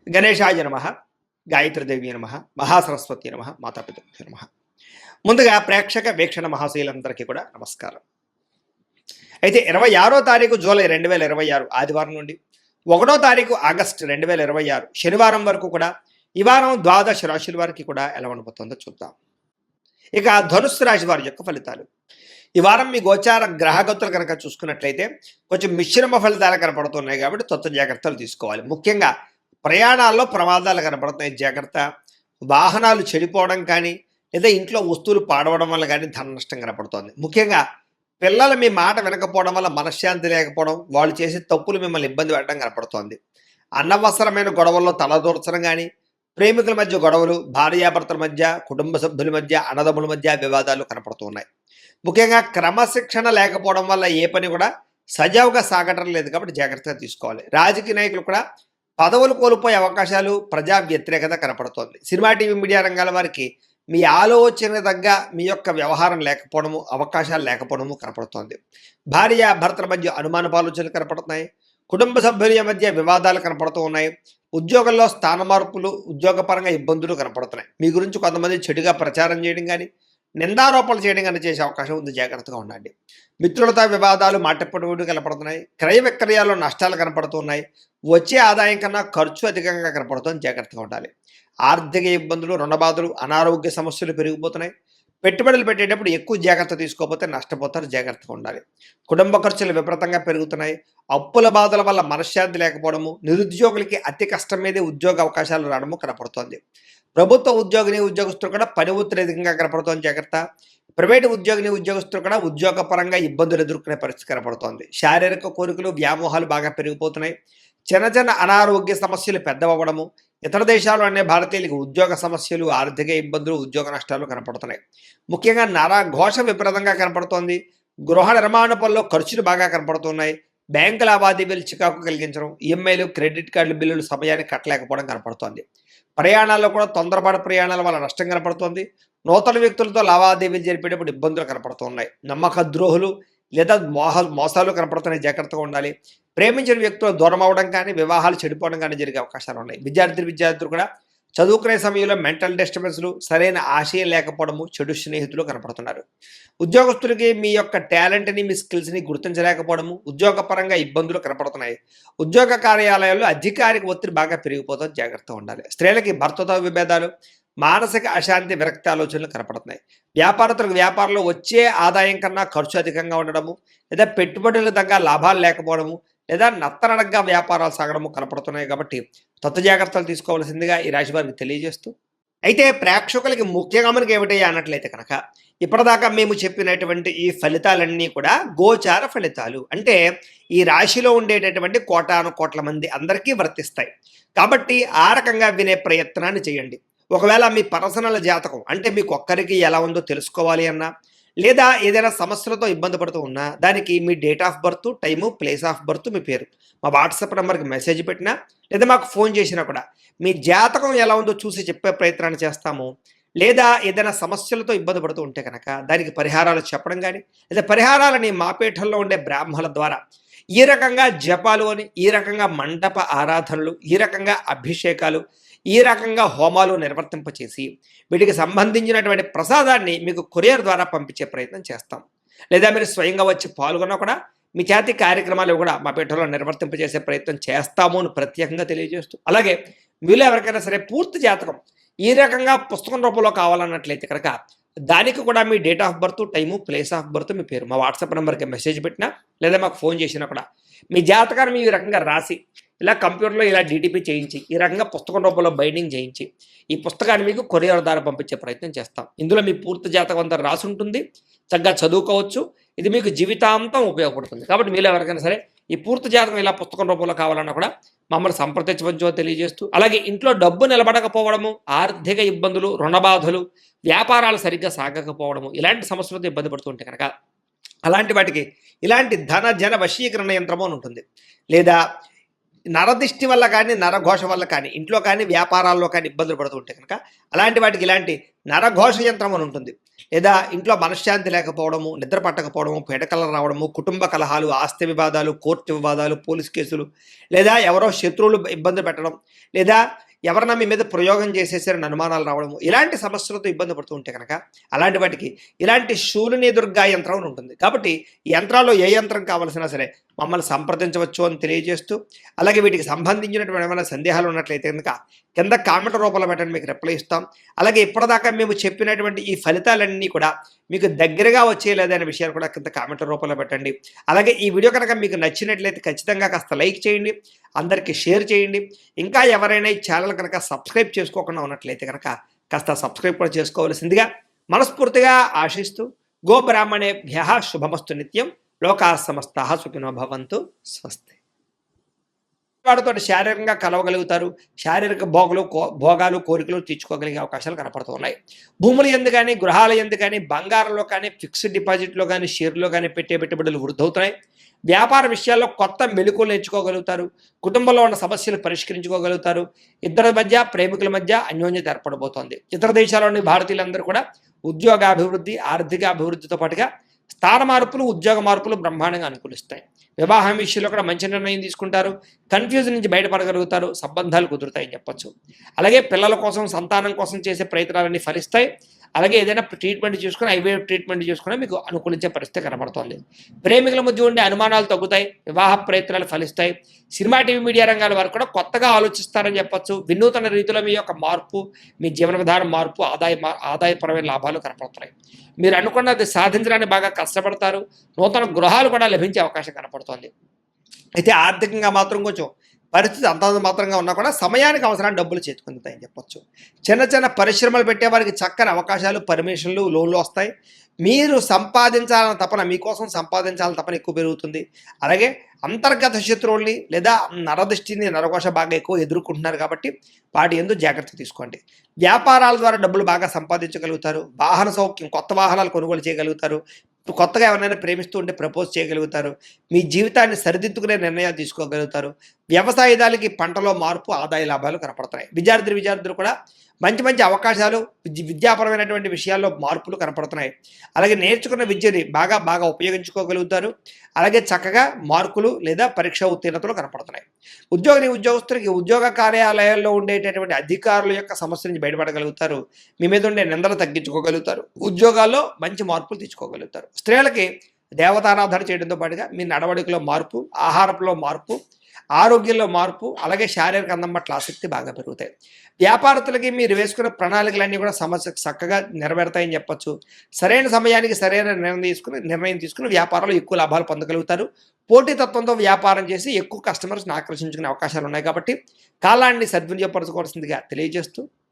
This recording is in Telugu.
గణేశాయ నమః, గాయత్రీదేవి నమః, మహాసరస్వతి నమః, మాతాపితృభ్యో నమః. ముందుగా ప్రేక్షక వీక్షణ మహాశీలందరికీ కూడా నమస్కారం. అయితే 26వ తారీఖు జూలై 2026 ఆదివారం నుండి 1వ తారీఖు ఆగస్టు 2026 శనివారం వరకు కూడా ఈ వారం ద్వాదశ రాశుల వారికి కూడా ఎలా ఉండబోతుందో చూద్దాం. ఇక ధనుస్సు రాశి వారి యొక్క ఫలితాలు. ఈ వారం మీ గోచార గ్రహగతులు కనుక చూసుకున్నట్లయితే కొంచెం మిశ్రమ ఫలితాలు కనపడుతున్నాయి కాబట్టి జాగ్రత్తలు తీసుకోవాలి. ముఖ్యంగా ప్రయాణాల్లో ప్రమాదాలు కనపడుతున్నాయి, జాగ్రత్త. వాహనాలు చెడిపోవడం కానీ లేదా ఇంట్లో వస్తువులు పాడవడం వల్ల కానీ ధన నష్టం కనపడుతోంది. ముఖ్యంగా పిల్లలు మీ మాట వినకపోవడం వల్ల మనశ్శాంతి లేకపోవడం, వాళ్ళు చేసే తప్పులు మిమ్మల్ని ఇబ్బంది పెట్టడం కనపడుతోంది. అనవసరమైన గొడవల్లో తలదూర్చడం కానీ, ప్రేమికుల మధ్య గొడవలు, భార్యాభర్తల మధ్య, కుటుంబ సభ్యుల మధ్య, అన్నదమ్ముల మధ్య వివాదాలు కనపడుతున్నాయి. ముఖ్యంగా క్రమశిక్షణ లేకపోవడం వల్ల ఏ పని కూడా సజావుగా సాగటం లేదు కాబట్టి జాగ్రత్తగా తీసుకోవాలి. రాజకీయ నాయకులు కూడా పదవులు కోల్పోయే అవకాశాలు, ప్రజా వ్యతిరేకత కనపడుతోంది. సినిమా టీవీ మీడియా రంగాల వారికి మీ ఆలోచన తగ్గ మీ యొక్క వ్యవహారం లేకపోవడము, అవకాశాలు లేకపోవడము కనపడుతోంది. భార్య భర్తల మధ్య అనుమానపు ఆలోచనలు కనపడుతున్నాయి. కుటుంబ సభ్యుల మధ్య వివాదాలు కనపడుతూ ఉన్నాయి. ఉద్యోగంలో స్థాన మార్పులు, ఉద్యోగపరంగా ఇబ్బందులు కనపడుతున్నాయి. మీ గురించి కొంతమంది చెడుగా ప్రచారం చేయడం కానీ, నిందారోపణలు చేయడం కానీ చేసే అవకాశం ఉంది, జాగ్రత్తగా ఉండండి. మిత్రులతో వివాదాలు, మాటపడుగుడు కనపడుతున్నాయి. క్రయ విక్రయాల్లో నష్టాలు కనపడుతున్నాయి. వచ్చే ఆదాయం కన్నా ఖర్చు అధికంగా కనపడుతుంది, జాగ్రత్తగా ఉండాలి. ఆర్థిక ఇబ్బందులు, రుణబాధలు, అనారోగ్య సమస్యలు పెరిగిపోతున్నాయి. పెట్టుబడులు పెట్టేటప్పుడు ఎక్కువ జాగ్రత్త తీసుకోకపోతే నష్టపోతారు, జాగ్రత్తగా ఉండాలి. కుటుంబ ఖర్చులు విపరీతంగా పెరుగుతున్నాయి. అప్పుల బాధల వల్ల మనశ్శాంతి లేకపోవడము, నిరుద్యోగులకి అతి కష్టం మీదే ఉద్యోగ అవకాశాలు రావడము కనపడుతోంది. ప్రభుత్వ ఉద్యోగస్తులు కూడా పని ఒత్తిడి అధికంగా కనపడుతోంది, జాగ్రత్త. ప్రైవేటు ఉద్యోగస్తులు కూడా ఉద్యోగపరంగా ఇబ్బందులు ఎదుర్కొనే పరిస్థితి కనపడుతోంది. శారీరక కోరికలు, వ్యామోహాలు బాగా పెరిగిపోతున్నాయి. చిన్న అనారోగ్య సమస్యలు పెద్దవడము, ఇతర దేశాలు అనే భారతీయులకు ఉద్యోగ సమస్యలు, ఆర్థిక ఇబ్బందులు, ఉద్యోగ నష్టాలు కనపడుతున్నాయి. ముఖ్యంగా నరఘోష విపరీతంగా కనపడుతోంది. గృహ నిర్మాణ పనుల్లో ఖర్చులు బాగా కనపడుతున్నాయి. బ్యాంకు లావాదేవీలు చికాకు కలిగించడం, ఈఎంఐలు, క్రెడిట్ కార్డుల బిల్లులు సమయానికి కట్టలేకపోవడం కనపడుతోంది. ప్రయాణాల్లో కూడా తొందరపాటు ప్రయాణాల వల్ల నష్టం కనపడుతోంది. నూతన వ్యక్తులతో లావాదేవీలు జరిపేటప్పుడు ఇబ్బందులు కనపడుతున్నాయి. నమ్మక ద్రోహులు లేదా మోసాలు కనపడుతున్నాయి, జాగ్రత్తగా ఉండాలి. ప్రేమించిన వ్యక్తులు దూరం అవడం కానీ, వివాహాలు చెడిపోవడం కానీ జరిగే అవకాశాలు ఉన్నాయి. విద్యార్థులు కూడా చదువుకునే సమయంలో మెంటల్ డిస్టర్బెన్స్లు, సరైన ఆశయం లేకపోవడము, చెడు స్నేహితులు కనపడుతున్నారు. ఉద్యోగస్తులకి మీ యొక్క టాలెంట్ని, మీ స్కిల్స్ని గుర్తించలేకపోవడము, ఉద్యోగపరంగా ఇబ్బందులు కనపడుతున్నాయి. ఉద్యోగ కార్యాలయాల్లో అధికారిక ఒత్తిడి బాగా పెరిగిపోతుంది, జాగ్రత్తగా ఉండాలి. స్త్రీలకి భర్తతో విభేదాలు, మానసిక అశాంతి, విరక్తి ఆలోచనలు కనపడుతున్నాయి. వ్యాపారస్తులకు వ్యాపారంలో వచ్చే ఆదాయం కన్నా ఖర్చు అధికంగా ఉండడము, లేదా పెట్టుబడులకు తగ్గ లాభాలు లేకపోవడము, లేదా నత్తనడగ్గా వ్యాపారాలు సాగడము కనపడుతున్నాయి. కాబట్టి జాగ్రత్తలు తీసుకోవాల్సిందిగా ఈ రాశి వారికి తెలియజేస్తూ, అయితే ప్రేక్షకులకి ముఖ్యంగా మనకి ఏమిటయ్యా అన్నట్లయితే కనుక, ఇప్పటిదాకా మేము చెప్పినటువంటి ఈ ఫలితాలన్నీ కూడా గోచార ఫలితాలు. అంటే ఈ రాశిలో ఉండేటటువంటి కోటాను కోట్ల మంది అందరికీ వర్తిస్తాయి. కాబట్టి ఆ రకంగా వినే ప్రయత్నాన్ని చేయండి. ఒకవేళ మీ పర్సనల్ జాతకం అంటే మీకు ఒక్కరికి ఎలా ఉందో తెలుసుకోవాలి అన్నా, లేదా ఏదైనా సమస్యలతో ఇబ్బంది పడుతూ ఉన్నా, దానికి మీ date of birth, time, place of birth, మీ పేరు మా వాట్సాప్ నెంబర్కి మెసేజ్ పెట్టినా, లేదా మాకు ఫోన్ చేసినా కూడా మీ జాతకం ఎలా ఉందో చూసి చెప్పే ప్రయత్నాన్ని చేస్తాము. లేదా ఏదైనా సమస్యలతో ఇబ్బంది పడుతూ ఉంటే కనుక దానికి పరిహారాలు చెప్పడం కానీ, లేదా పరిహారాలని మా పీఠంలో ఉండే బ్రాహ్మణుల ద్వారా ఈ రకంగా జపాలు అని, ఈ రకంగా మండప ఆరాధనలు, ఈ రకంగా అభిషేకాలు, ఈ రకంగా హోమాలు నిర్వర్తింపచేసి వీటికి సంబంధించినటువంటి ప్రసాదాన్ని మీకు కొరియర్ ద్వారా పంపించే ప్రయత్నం చేస్తాం. లేదా మీరు స్వయంగా వచ్చి పాల్గొన్నా కూడా మీ చేతి కార్యక్రమాలు కూడా మా పీఠంలో నిర్వర్తింపజేసే ప్రయత్నం చేస్తాము అని ప్రత్యేకంగా తెలియజేస్తూ, అలాగే మీలో ఎవరికైనా సరే పూర్తి జాతకం ఈ రకంగా పుస్తకం రూపంలో కావాలన్నట్లయితే కనుక దానికి కూడా మీ date of birth, time, place of birth, మీ పేరు మా వాట్సాప్ నెంబర్కి మెసేజ్ పెట్టినా, లేదా మాకు ఫోన్ చేసినా కూడా మీ జాతకాన్ని ఈ రకంగా రాసి ఇలా కంప్యూటర్లో ఇలా డీటీపీ చేయించి, ఈ రకంగా పుస్తకం రూపంలో బైండింగ్ చేయించి ఈ పుస్తకాన్ని మీకు కొరియర్ ద్వారా పంపించే ప్రయత్నం చేస్తాం. ఇందులో మీ పూర్తి జాతకం అంతా రాసి ఉంటుంది, చక్కగా చదువుకోవచ్చు. ఇది మీకు జీవితాంతం ఉపయోగపడుతుంది. కాబట్టి మీరు ఎవరికైనా సరే ఈ పూర్తి జాతకం ఇలా పుస్తకం రూపంలో కావాలన్నా కూడా మమ్మల్ని సంప్రదించవచ్చో తెలియజేస్తూ, అలాగే ఇంట్లో డబ్బు నిలబడకపోవడము, ఆర్థిక ఇబ్బందులు, రుణబాధలు, వ్యాపారాలు సరిగ్గా సాగకపోవడము, ఇలాంటి సమస్యలతో ఇబ్బంది పడుతుంటే కనుక అలాంటి వాటికి ఇలాంటి ధన జన వశీకరణ యంత్రము అని ఉంటుంది. లేదా నరదిష్టి వల్ల కానీ, నరఘోష వల్ల కానీ, ఇంట్లో కానీ, వ్యాపారాల్లో కానీ ఇబ్బందులు పడుతూ ఉంటే కనుక అలాంటి వాటికి ఇలాంటి నరఘోష యంత్రం అని ఉంటుంది. లేదా ఇంట్లో మనశ్శాంతి లేకపోవడము, నిద్ర పట్టకపోవడము, పీడకలలు రావడము, కుటుంబ కలహాలు, ఆస్తి వివాదాలు, కోర్టు వివాదాలు, పోలీస్ కేసులు, లేదా ఎవరో శత్రువులు ఇబ్బంది పెట్టడం, లేదా ఎవరన్నా మీ మీద ప్రయోగం చేసేసారని అనుమానాలు రావడము, ఇలాంటి సమస్యలతో ఇబ్బంది పడుతూ ఉంటే కనుక అలాంటి వాటికి ఇలాంటి శూలిని దుర్గా యంత్రం అని ఉంటుంది. కాబట్టి ఈ యంత్రాల్లో ఏ యంత్రం కావాల్సినా సరే మమ్మల్ని సంప్రదించవచ్చు అని తెలియజేస్తూ, అలాగే వీటికి సంబంధించినటువంటి ఏమైనా సందేహాలు ఉన్నట్లయితే కనుక కింద కామెంట్ రూపంలో పెట్టండి, మీకు రిప్లై ఇస్తాం. అలాగే ఇప్పటిదాకా మేము చెప్పినటువంటి ఈ ఫలితాలన్నీ కూడా మీకు దగ్గరగా వచ్చేయలేదనే విషయాలు కూడా కింద కామెంట్ రూపంలో పెట్టండి. అలాగే ఈ వీడియో కనుక మీకు నచ్చినట్లయితే ఖచ్చితంగా కాస్త లైక్ చేయండి, అందరికీ షేర్ చేయండి. ఇంకా ఎవరైనా ఈ ఛానల్ కనుక సబ్స్క్రైబ్ చేసుకోకుండా ఉన్నట్లయితే కనుక కాస్త సబ్స్క్రైబ్ కూడా చేసుకోవాల్సిందిగా మనస్ఫూర్తిగా ఆశిస్తూ, గోబ్రాహ్మణేభ్యః శుభమస్తు నిత్యం, లోకాః సమస్తాః సుఖినో భవంతు, స్వస్తి. వాడితో శారీరకంగా కలవగలుగుతారు, శారీరక భోగాలు కోరికలు తీర్చుకోగలిగే అవకాశాలు కనపడుతూ ఉన్నాయి. భూముల యందు కానీ, గృహాల యందు కానీ, బంగారంలో కానీ, ఫిక్స్డ్ డిపాజిట్లో కానీ, షేర్లో కానీ పెట్టే పెట్టుబడులు వృద్ధవుతున్నాయి. వ్యాపార విషయాల్లో కొత్త మెళుకువలు నేర్చుకోగలుగుతారు. కుటుంబంలో ఉన్న సమస్యలు పరిష్కరించుకోగలుగుతారు. ఇద్దరి మధ్య, ప్రేమికుల మధ్య అన్యోన్యత ఏర్పడబోతోంది. ఇతర దేశాల్లోని భారతీయులందరూ కూడా ఉద్యోగాభివృద్ధి, ఆర్థిక అభివృద్ధితో పాటుగా స్థాన మార్పులు, ఉద్యోగ మార్పులు బ్రహ్మాండంగా అనుకూలిస్తాయి. వివాహం విషయంలో కూడా మంచి నిర్ణయం తీసుకుంటారు. కన్ఫ్యూజన్ నుంచి బయటపడగలుగుతారు. సంబంధాలు కుదురుతాయని చెప్పొచ్చు. అలాగే పిల్లల కోసం, సంతానం కోసం చేసే ప్రయత్నాలన్నీ ఫలిస్తాయి. అలాగే ఏదైనా ట్రీట్మెంట్ చేసుకుని, ఐవీఎఫ్ ట్రీట్మెంట్ చేసుకుని మీకు అనుకూలించే పరిస్థితి కనబడుతోంది. ప్రేమికుల మధ్య ఉండే అనుమానాలు తగ్గుతాయి. వివాహ ప్రయత్నాలు ఫలిస్తాయి. సినిమా, టీవీ, మీడియా రంగాల వారు కూడా కొత్తగా ఆలోచిస్తారని చెప్పొచ్చు. వినూతన రీతిలో మీ యొక్క మార్పు, మీ జీవన విధానం మార్పు, ఆదాయపరమైన లాభాలు కనపడుతున్నాయి. మీరు అనుకున్నది సాధించడానికి బాగా కష్టపడతారు. నూతన గృహాలు కూడా లభించే అవకాశం కనపడుతోంది. అయితే ఆర్థికంగా మాత్రం కొంచెం పరిస్థితి అంతంత మాత్రంగా ఉన్నా కూడా సమయానికి అవసరాన్ని డబ్బులు చేతుకుందుతాయని చెప్పొచ్చు. చిన్న చిన్న పరిశ్రమలు పెట్టే వారికి చక్కని అవకాశాలు, పర్మిషన్లు, లోన్లు వస్తాయి. మీరు సంపాదించాలన్న తపన, మీకోసం సంపాదించాలని తపన ఎక్కువ పెరుగుతుంది. అలాగే అంతర్గత శత్రువుల్ని లేదా నరదృష్టిని, నరకోశ బాగా ఎక్కువ ఎదుర్కొంటున్నారు కాబట్టి వాటి యందు జాగ్రత్త తీసుకోండి. వ్యాపారాల ద్వారా డబ్బులు బాగా సంపాదించగలుగుతారు. వాహన సౌఖ్యం, కొత్త వాహనాలు కొనుగోలు చేయగలుగుతారు. కొత్తగా ఎవరైనా ప్రేమిస్తూ ఉంటే ప్రపోజ్ చేయగలుగుతారు. మీ జీవితాన్ని సరిదిద్దుకునే నిర్ణయాలు తీసుకోగలుగుతారు. వ్యవసాయదారులకి పంటలో మార్పు, ఆదాయ లాభాలు కనపడుతున్నాయి. విద్యార్థులు కూడా మంచి మంచి అవకాశాలు, విద్యాపరమైనటువంటి విషయాల్లో మార్పులు కనపడుతున్నాయి. అలాగే నేర్చుకున్న విద్యని బాగా ఉపయోగించుకోగలుగుతారు. అలాగే చక్కగా మార్కులు లేదా పరీక్ష ఉత్తీర్ణతలు కనపడుతున్నాయి. ఉద్యోగస్తులకి ఉద్యోగ కార్యాలయాల్లో ఉండేటటువంటి అధికారుల యొక్క సమస్య నుంచి బయటపడగలుగుతారు. మీ మీద ఉండే నిందలు తగ్గించుకోగలుగుతారు. ఉద్యోగాల్లో మంచి మార్పులు తెచ్చుకోగలుగుతారు. స్త్రీలకి దేవతారాధన చేయడంతో పాటుగా మీ నడవడికలో మార్పు, ఆహారంలో మార్పు, ఆరోగ్యంలో మార్పు, అలాగే శారీరక అందం పట్ల ఆసక్తి బాగా పెరుగుతాయి. వ్యాపారస్తులకి మీరు వేసుకున్న ప్రణాళికలన్నీ కూడా చక్కగా నెరవేరుతాయని చెప్పొచ్చు. సరైన సమయానికి సరైన నిర్ణయం తీసుకుని వ్యాపారంలో ఎక్కువ లాభాలు పొందగలుగుతారు. పోటీతత్వంతో వ్యాపారం చేసి ఎక్కువ కస్టమర్స్ని ఆకర్షించుకునే అవకాశాలు ఉన్నాయి కాబట్టి కాలాన్ని సద్వినియోగపరచుకోవాల్సిందిగా తెలియజేస్తూ